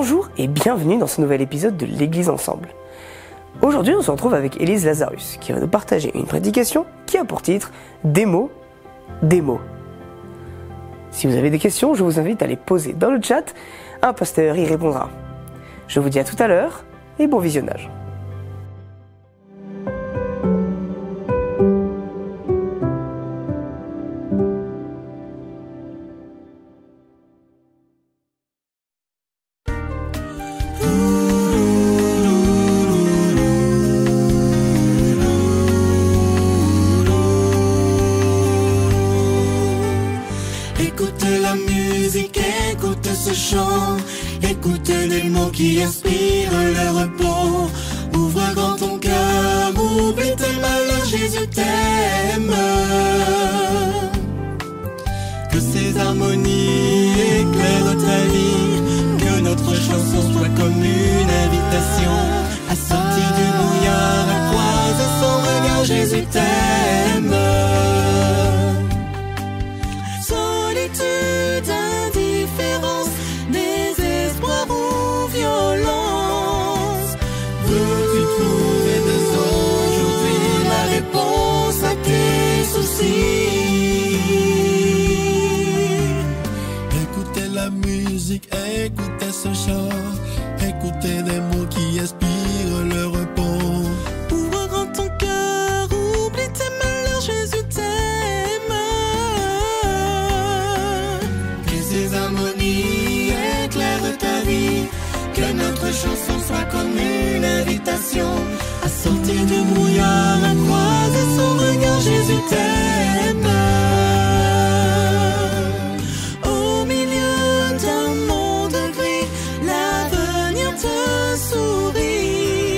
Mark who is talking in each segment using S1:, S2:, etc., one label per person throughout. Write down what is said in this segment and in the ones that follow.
S1: Bonjour et bienvenue dans ce nouvel épisode de l'Église Ensemble. Aujourd'hui, on se retrouve avec Élise Lazarus qui va nous partager une prédication qui a pour titre « Des mots, des mots ». Si vous avez des questions, je vous invite à les poser dans le chat, un pasteur y répondra. Je vous dis à tout à l'heure et bon visionnage.
S2: Écoute la musique, écoute ce chant, écoute les mots qui inspirent le repos. Ouvre grand ton cœur, oublie tes malheurs, Jésus t'aime. Que ces harmonies éclairent ta vie, que notre chanson soit comme une invitation à sortir du brouillard, à croiser son regard, Jésus t'aime. Indifférence, désespoir ou violence. Veux-tu trouver dès aujourd'hui la réponse à tes soucis? Écoutez la musique, écoutez ce chant, écoutez des mots qui inspirent le repos. Ouvre grand ton cœur, oublie tes malheurs, Jésus t'aime. Ces harmonies éclairent ta vie, que notre chanson soit comme une invitation à sortir du brouillard, à croiser son regard, Jésus t'aime. Au milieu d'un monde gris, l'avenir te sourit.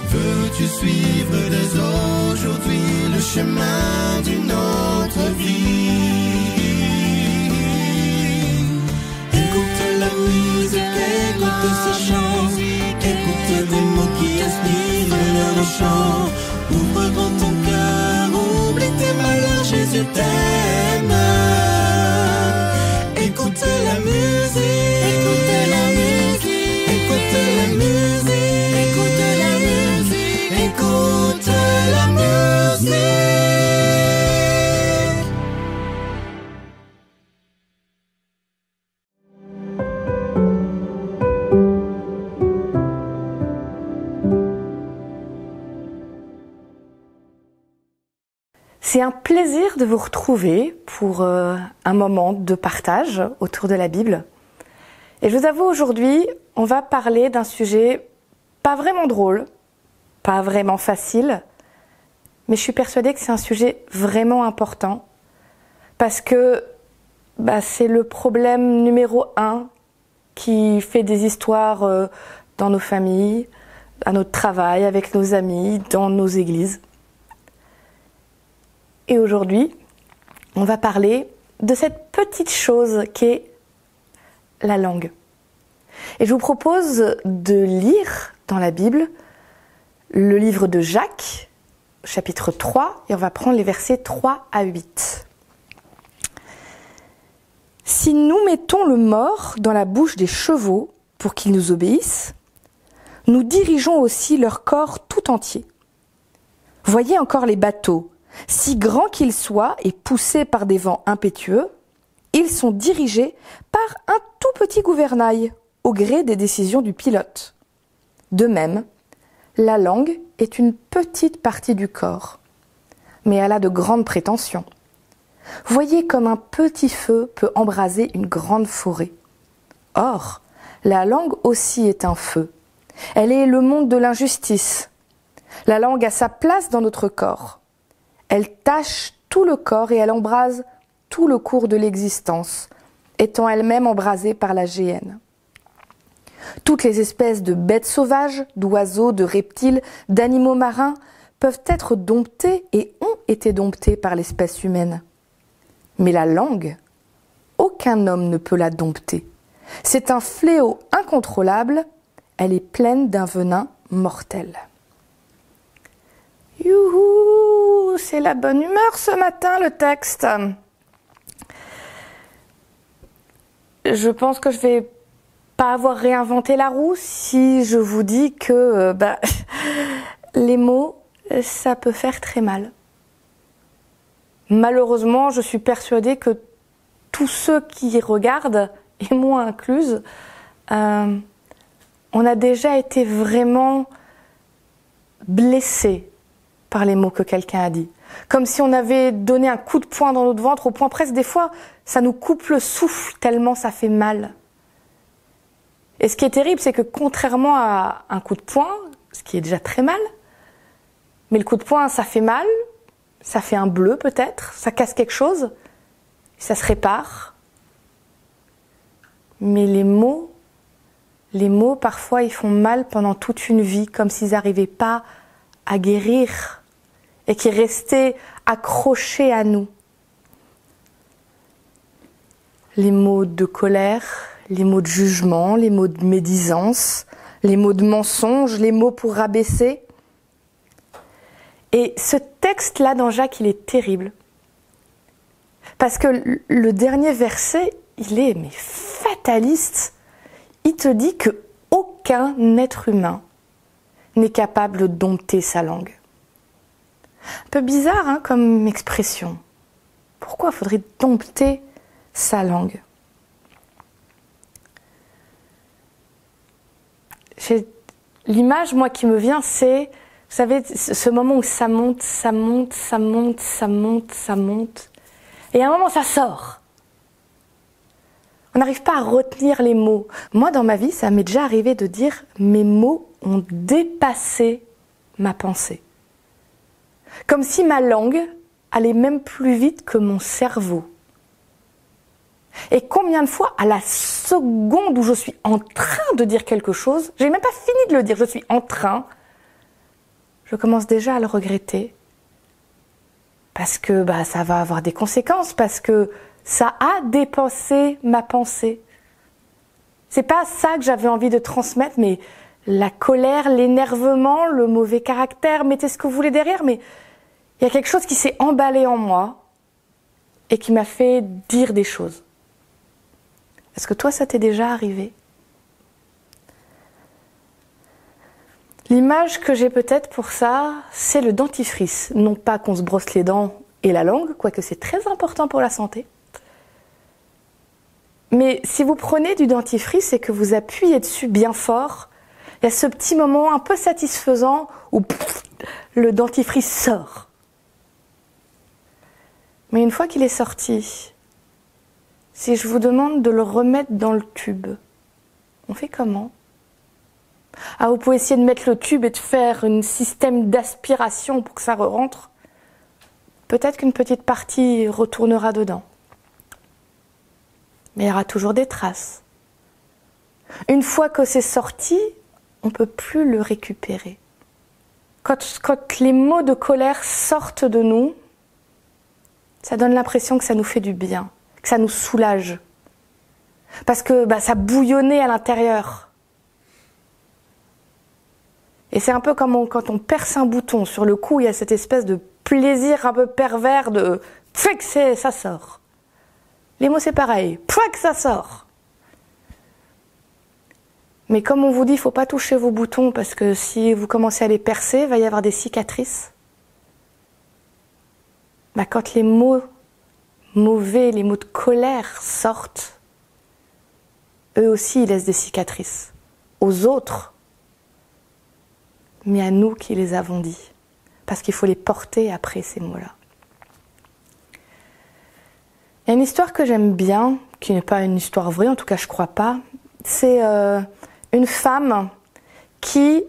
S2: Veux-tu suivre dès aujourd'hui le chemin d'une autre vie? La musique, écoute ce chant, écoute des mots qui inspirent le chant. Ouvre grand ton cœur, oublie tes malheurs, Jésus t'aime. Écoute la musique, écoute la musique, écoute la musique, écoute la musique, écoute la musique.
S3: C'est un plaisir de vous retrouver pour un moment de partage autour de la Bible. Et je vous avoue, aujourd'hui, on va parler d'un sujet pas vraiment drôle, pas vraiment facile, mais je suis persuadée que c'est un sujet vraiment important parce que c'est le problème numéro 1 qui fait des histoires dans nos familles, à notre travail, avec nos amis, dans nos églises. Et aujourd'hui, on va parler de cette petite chose qu'est la langue. Et je vous propose de lire dans la Bible le livre de Jacques, chapitre 3, et on va prendre les versets 3 à 8. « Si nous mettons le mort dans la bouche des chevaux pour qu'ils nous obéissent, nous dirigeons aussi leur corps tout entier. Voyez encore les bateaux. Si grands qu'ils soient et poussés par des vents impétueux, ils sont dirigés par un tout petit gouvernail au gré des décisions du pilote. De même, la langue est une petite partie du corps, mais elle a de grandes prétentions. Voyez comme un petit feu peut embraser une grande forêt. Or, la langue aussi est un feu. Elle est le monde de l'injustice. La langue a sa place dans notre corps. Elle tache tout le corps et elle embrase tout le cours de l'existence, étant elle-même embrasée par la géhenne. Toutes les espèces de bêtes sauvages, d'oiseaux, de reptiles, d'animaux marins peuvent être domptées et ont été domptées par l'espèce humaine. Mais la langue, aucun homme ne peut la dompter. C'est un fléau incontrôlable, elle est pleine d'un venin mortel. Youhou, c'est la bonne humeur ce matin le texte. Je pense que je vais pas avoir réinventé la roue si je vous dis que les mots, ça peut faire très mal. Malheureusement, je suis persuadée que tous ceux qui regardent, et moi incluse, on a déjà été vraiment blessés par les mots que quelqu'un a dit. Comme si on avait donné un coup de poing dans notre ventre, au point presque des fois, ça nous coupe le souffle tellement ça fait mal. Et ce qui est terrible, c'est que contrairement à un coup de poing, ce qui est déjà très mal, mais le coup de poing, ça fait mal, ça fait un bleu peut-être, ça casse quelque chose, ça se répare. Mais les mots, parfois, ils font mal pendant toute une vie, comme s'ils n'arrivaient pas à guérir et qui restaient accrochés à nous. Les mots de colère, les mots de jugement, les mots de médisance, les mots de mensonge, les mots pour rabaisser. Et ce texte-là dans Jacques, il est terrible. Parce que le dernier verset, il est fataliste. Il te dit que aucun être humain n'est capable de dompter sa langue. Un peu bizarre comme expression. Pourquoi faudrait dompter sa langue? L'image, moi, qui me vient, c'est, vous savez, ce moment où ça monte, ça monte, ça monte, ça monte, ça monte. Et à un moment, ça sort. On n'arrive pas à retenir les mots. Moi, dans ma vie, ça m'est déjà arrivé de dire « mes mots ont dépassé ma pensée ». Comme si ma langue allait même plus vite que mon cerveau. Et combien de fois, à la seconde où je suis en train de dire quelque chose, j'ai même pas fini de le dire, je suis en train, je commence déjà à le regretter. Parce que ça va avoir des conséquences, parce que ça a dépassé ma pensée. C'est pas ça que j'avais envie de transmettre, mais la colère, l'énervement, le mauvais caractère, mettez ce que vous voulez derrière, mais il y a quelque chose qui s'est emballé en moi et qui m'a fait dire des choses. Est-ce que toi, ça t'est déjà arrivé? L'image que j'ai peut-être pour ça, c'est le dentifrice. Non pas qu'on se brosse les dents et la langue, quoique c'est très important pour la santé. Mais si vous prenez du dentifrice et que vous appuyez dessus bien fort, il y a ce petit moment un peu satisfaisant où le dentifrice sort. Mais une fois qu'il est sorti, si je vous demande de le remettre dans le tube, on fait comment? Vous pouvez essayer de mettre le tube et de faire un système d'aspiration pour que ça rentre. Peut-être qu'une petite partie retournera dedans. Mais il y aura toujours des traces. Une fois que c'est sorti, on ne peut plus le récupérer. Quand les mots de colère sortent de nous, ça donne l'impression que ça nous fait du bien, que ça nous soulage. Parce que ça bouillonnait à l'intérieur. Et c'est un peu comme quand on perce un bouton. Sur le coup, il y a cette espèce de plaisir un peu pervers de « pouac, ça sort ». Les mots, c'est pareil. « Pouac, ça sort ». Mais comme on vous dit, il ne faut pas toucher vos boutons parce que si vous commencez à les percer, il va y avoir des cicatrices. Quand les mots mauvais, les mots de colère sortent, eux aussi, ils laissent des cicatrices. Aux autres, mais à nous qui les avons dit. Parce qu'il faut les porter après ces mots-là. Il y a une histoire que j'aime bien, qui n'est pas une histoire vraie, en tout cas je ne crois pas. C'est une femme qui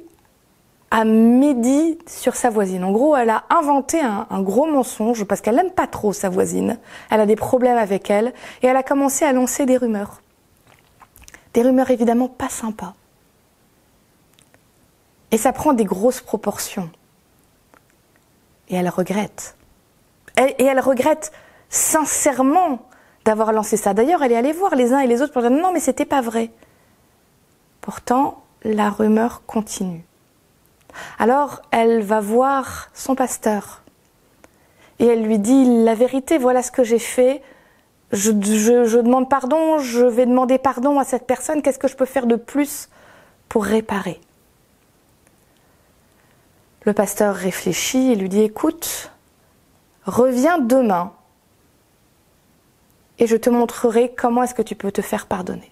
S3: a médit sur sa voisine. En gros, elle a inventé un gros mensonge parce qu'elle n'aime pas trop sa voisine. Elle a des problèmes avec elle et elle a commencé à lancer des rumeurs. Des rumeurs évidemment pas sympas. Et ça prend des grosses proportions. Et elle regrette. Et elle regrette sincèrement d'avoir lancé ça. D'ailleurs, elle est allée voir les uns et les autres pour dire non, mais c'était pas vrai. Pourtant, la rumeur continue. Alors, elle va voir son pasteur. Et elle lui dit la vérité, voilà ce que j'ai fait. je demande pardon, je vais demander pardon à cette personne, qu'est-ce que je peux faire de plus pour réparer? Le pasteur réfléchit et lui dit, écoute, reviens demain et je te montrerai comment est-ce que tu peux te faire pardonner.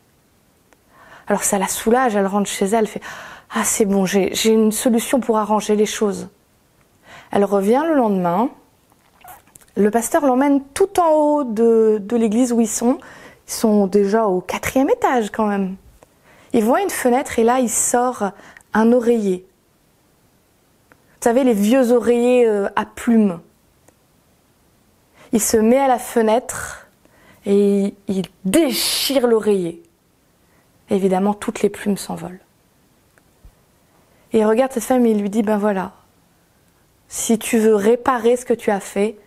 S3: Alors ça la soulage, elle rentre chez elle, elle fait, ah c'est bon, j'ai une solution pour arranger les choses. Elle revient le lendemain, le pasteur l'emmène tout en haut de l'église où ils sont déjà au 4e étage quand même. Il voit une fenêtre et là il sort un oreiller. Vous savez, les vieux oreillers à plumes. Il se met à la fenêtre et il déchire l'oreiller. Évidemment, toutes les plumes s'envolent. Et il regarde cette femme et il lui dit, ben voilà, si tu veux réparer ce que tu as fait,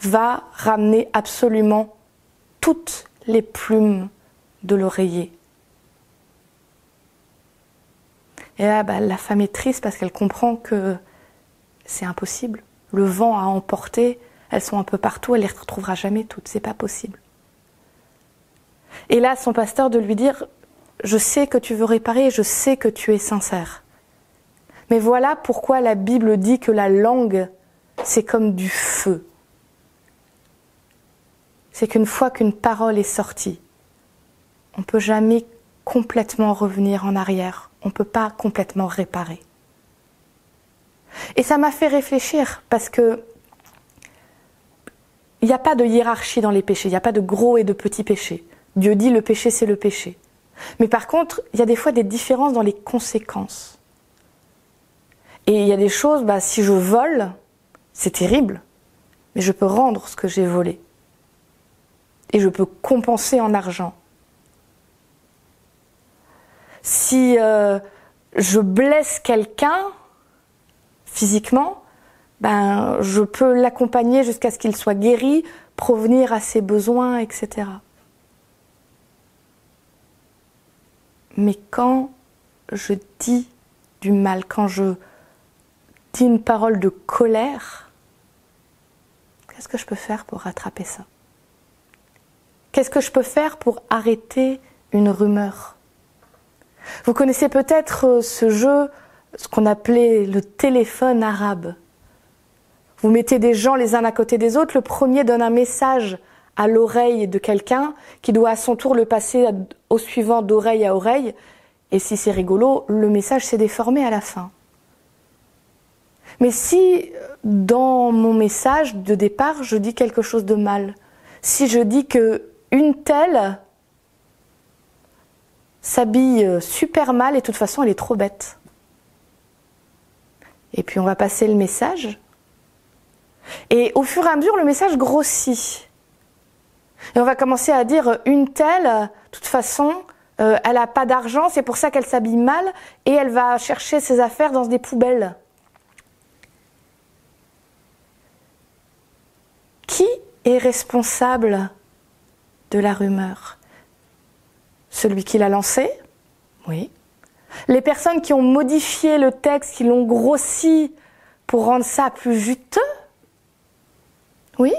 S3: va ramener absolument toutes les plumes de l'oreiller. Et là, la femme est triste parce qu'elle comprend que c'est impossible. Le vent a emporté, elles sont un peu partout, elle ne les retrouvera jamais toutes, c'est pas possible. Et là, son pasteur de lui dire, je sais que tu veux réparer et je sais que tu es sincère. Mais voilà pourquoi la Bible dit que la langue, c'est comme du feu. C'est qu'une fois qu'une parole est sortie, on ne peut jamais complètement revenir en arrière. On ne peut pas complètement réparer. Et ça m'a fait réfléchir parce que il n'y a pas de hiérarchie dans les péchés, il n'y a pas de gros et de petits péchés. Dieu dit le péché c'est le péché. Mais par contre, il y a des fois des différences dans les conséquences. Et il y a des choses, si je vole, c'est terrible, mais je peux rendre ce que j'ai volé. Et je peux compenser en argent. Si je blesse quelqu'un physiquement, je peux l'accompagner jusqu'à ce qu'il soit guéri, provenir à ses besoins, etc. Mais quand je dis du mal, quand je dis une parole de colère, qu'est-ce que je peux faire pour rattraper ça? Qu'est-ce que je peux faire pour arrêter une rumeur? Vous connaissez peut-être ce jeu, ce qu'on appelait le téléphone arabe. Vous mettez des gens les uns à côté des autres, le premier donne un message à l'oreille de quelqu'un qui doit à son tour le passer au suivant d'oreille à oreille. Et si c'est rigolo, le message s'est déformé à la fin. Mais si dans mon message de départ, je dis quelque chose de mal, si je dis que une telle s'habille super mal et de toute façon elle est trop bête. Et puis on va passer le message. Et au fur et à mesure, le message grossit. Et on va commencer à dire une telle, de toute façon, elle n'a pas d'argent, c'est pour ça qu'elle s'habille mal et elle va chercher ses affaires dans des poubelles. Qui est responsable de la rumeur? Celui qui l'a lancé? Oui. Les personnes qui ont modifié le texte, qui l'ont grossi pour rendre ça plus juteux? Oui.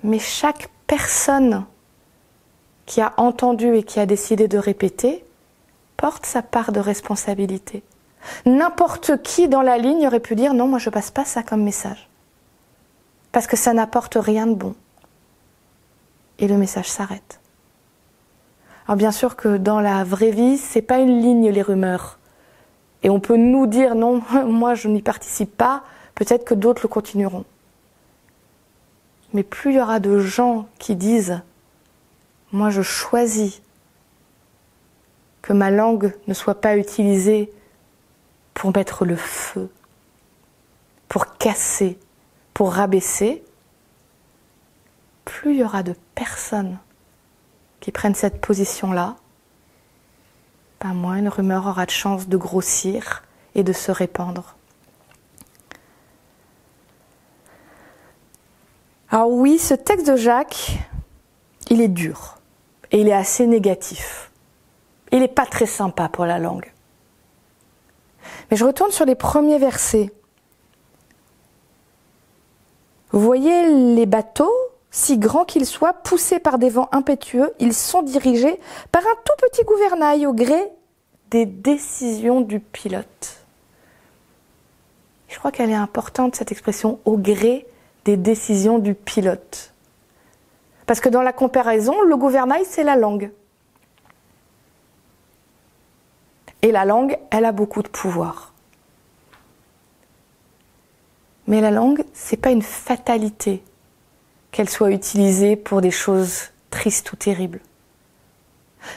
S3: Mais chaque personne qui a entendu et qui a décidé de répéter porte sa part de responsabilité. N'importe qui dans la ligne aurait pu dire non, moi je passe pas ça comme message. Parce que ça n'apporte rien de bon. Et le message s'arrête. Alors bien sûr que dans la vraie vie, c'est pas une ligne les rumeurs. Et on peut nous dire non, moi je n'y participe pas, peut-être que d'autres le continueront. Mais plus il y aura de gens qui disent moi je choisis que ma langue ne soit pas utilisée pour mettre le feu, pour casser, pour rabaisser, plus il y aura de personnes qui prennent cette position-là, moins une rumeur aura de chance de grossir et de se répandre. Alors oui, ce texte de Jacques, il est dur et il est assez négatif. Il n'est pas très sympa pour la langue. Mais je retourne sur les premiers versets. Vous voyez les bateaux, si grands qu'ils soient, poussés par des vents impétueux, ils sont dirigés par un tout petit gouvernail au gré des décisions du pilote. Je crois qu'elle est importante, cette expression, au gré des décisions du pilote. Parce que dans la comparaison, le gouvernail, c'est la langue. Et la langue, elle a beaucoup de pouvoir. Mais la langue, c'est pas une fatalité qu'elle soit utilisée pour des choses tristes ou terribles.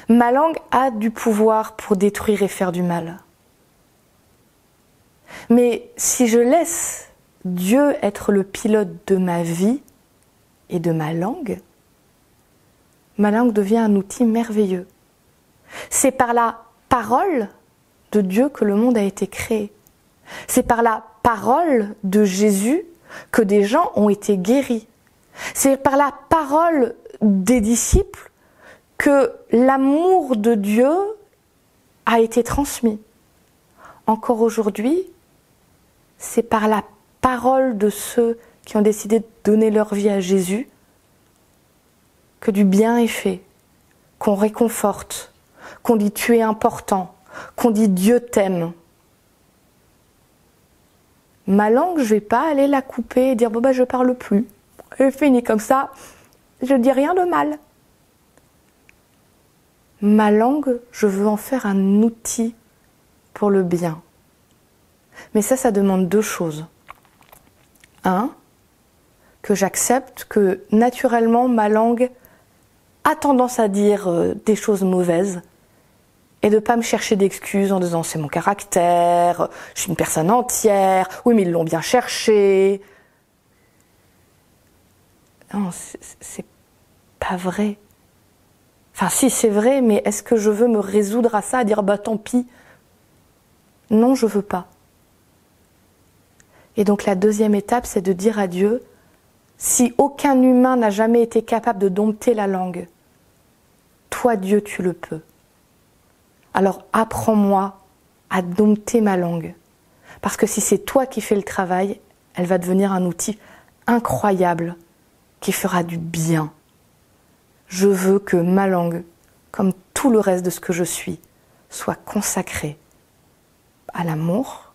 S3: Ma langue a du pouvoir pour détruire et faire du mal. Mais si je laisse Dieu être le pilote de ma vie et de ma langue devient un outil merveilleux. C'est par la parole de Dieu que le monde a été créé. C'est par la parole de Jésus que des gens ont été guéris. C'est par la parole des disciples que l'amour de Dieu a été transmis. Encore aujourd'hui, c'est par la parole de ceux qui ont décidé de donner leur vie à Jésus que du bien est fait, qu'on réconforte, qu'on dit tu es important, qu'on dit Dieu t'aime. Ma langue, je vais pas aller la couper et dire bon je parle plus. Je finis comme ça, je dis rien de mal. Ma langue, je veux en faire un outil pour le bien. Mais ça demande deux choses. Un, que j'accepte que naturellement ma langue a tendance à dire des choses mauvaises et de ne pas me chercher d'excuses en disant c'est mon caractère, je suis une personne entière, oui mais ils l'ont bien cherché. Non, c'est pas vrai. Enfin si c'est vrai, mais est-ce que je veux me résoudre à ça, à dire bah tant pis? Non, je veux pas. Et donc la deuxième étape, c'est de dire à Dieu, si aucun humain n'a jamais été capable de dompter la langue, toi Dieu tu le peux. Alors apprends-moi à dompter ma langue. Parce que si c'est toi qui fais le travail, elle va devenir un outil incroyable qui fera du bien. Je veux que ma langue, comme tout le reste de ce que je suis, soit consacrée à l'amour,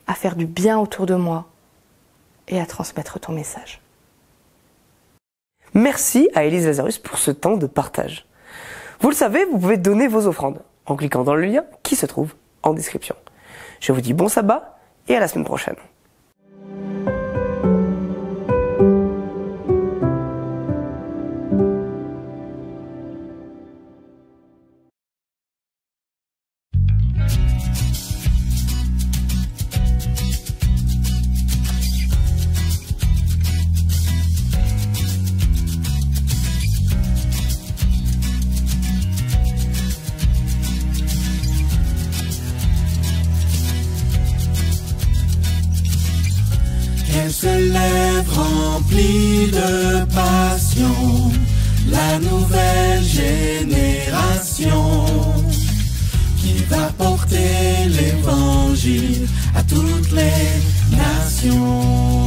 S3: à faire du bien autour de moi et à transmettre ton message.
S1: Merci à Élise Lazarus pour ce temps de partage. Vous le savez, vous pouvez donner vos offrandes en cliquant dans le lien qui se trouve en description. Je vous dis bon sabbat et à la semaine prochaine.
S2: Elle se lève remplie de passion, la nouvelle génération qui va porter l'évangile à toutes les nations.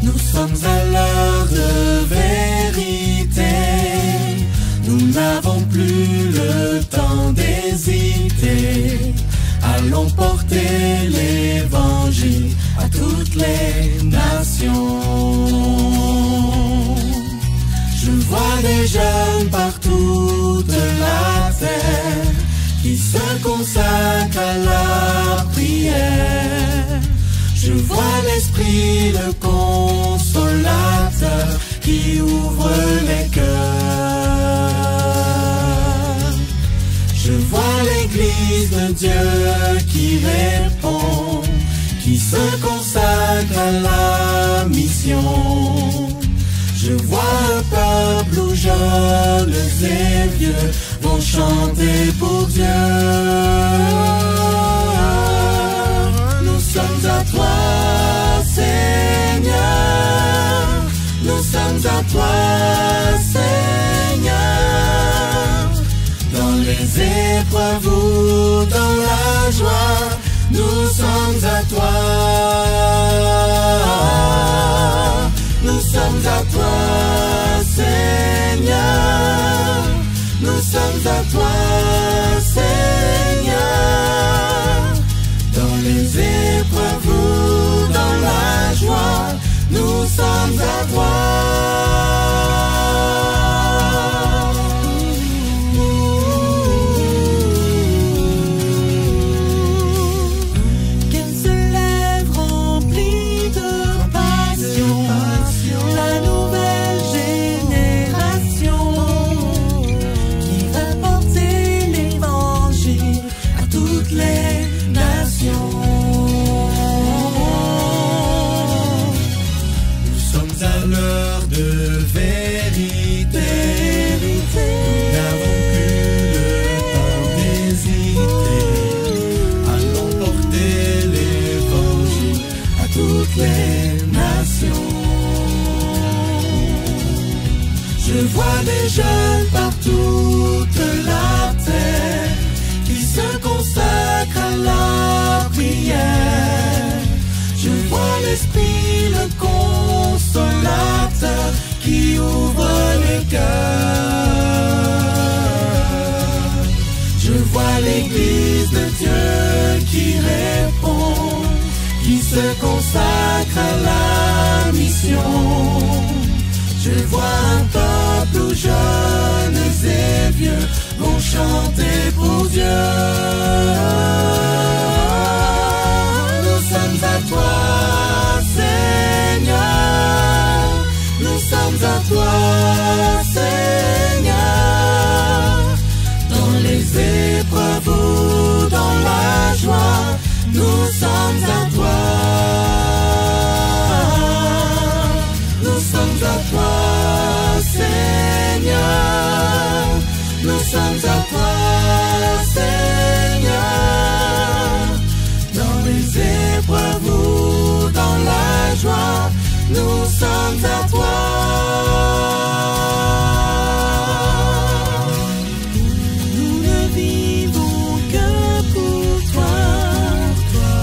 S2: Nous sommes à l'heure de vérité, nous n'avons plus le temps d'hésiter. Allons porter l'évangile à toutes les nations. Je vois des jeunes par toute la terre qui se consacrent à la prière. Je vois l'Esprit, le Consolateur, qui ouvre les cœurs. Je vois l'Église de Dieu qui répond, qui se consacre à la mission. Je vois un peuple où jeunes et vieux vont chanter pour Dieu. Nous sommes à toi, Seigneur. Nous sommes à toi, Seigneur. Dans les épreuves ou dans la joie, nous sommes à toi. Nous sommes à toi, Seigneur. Nous sommes à toi, Seigneur. Dans les épreuves ou dans la joie, nous sommes à toi. Je vois des jeunes par toute la terre qui se consacrent à la prière. Je vois l'Esprit, le consolateur qui ouvre les cœurs. Je vois l'Église de Dieu qui répond, qui se consacre à la mission. Je vois un peuple où jeunes et vieux vont chanter pour Dieu. Nous sommes à toi, Seigneur. Nous sommes à toi, Seigneur. Dans les épreuves ou dans la joie, nous sommes à toi. Nous sommes à toi, Seigneur. Nous sommes à toi, Seigneur. Dans les épreuves ou dans la joie, nous sommes à toi. Nous ne vivons que pour toi,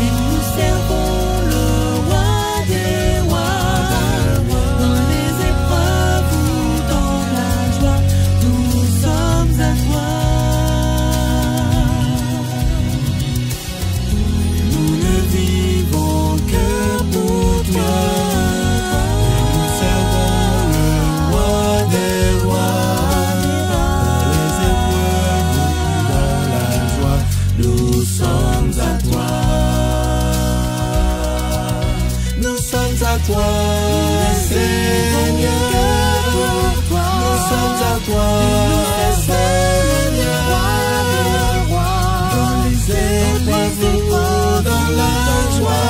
S2: et nous servons le roi des rois. Dans les épreuves ou dans la joie, nous sommes à toi. Nous ne vivons que pour toi, et nous servons le roi des rois. Dans les épreuves ou dans la joie, nous sommes à toi. Nous sommes à toi, Seigneur. Nous sommes à toi, Seigneur. Dans les épreuves ou dans la joie,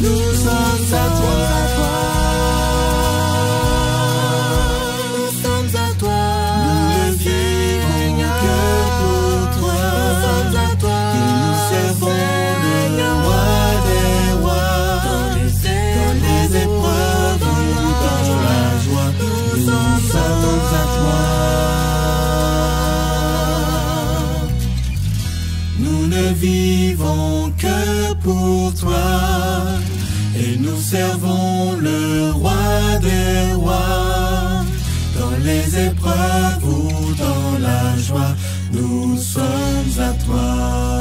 S2: nous sommes à toi. Nous sommes à toi. Nous ne vivons que pour toi. Nous sommes à toi. Nous servons le roi des rois. Dans les épreuves ou dans la joie, nous sommes à toi. Nous ne vivons que pour toi, et nous servons le roi des rois. Dans les épreuves ou dans la joie, nous sommes à toi.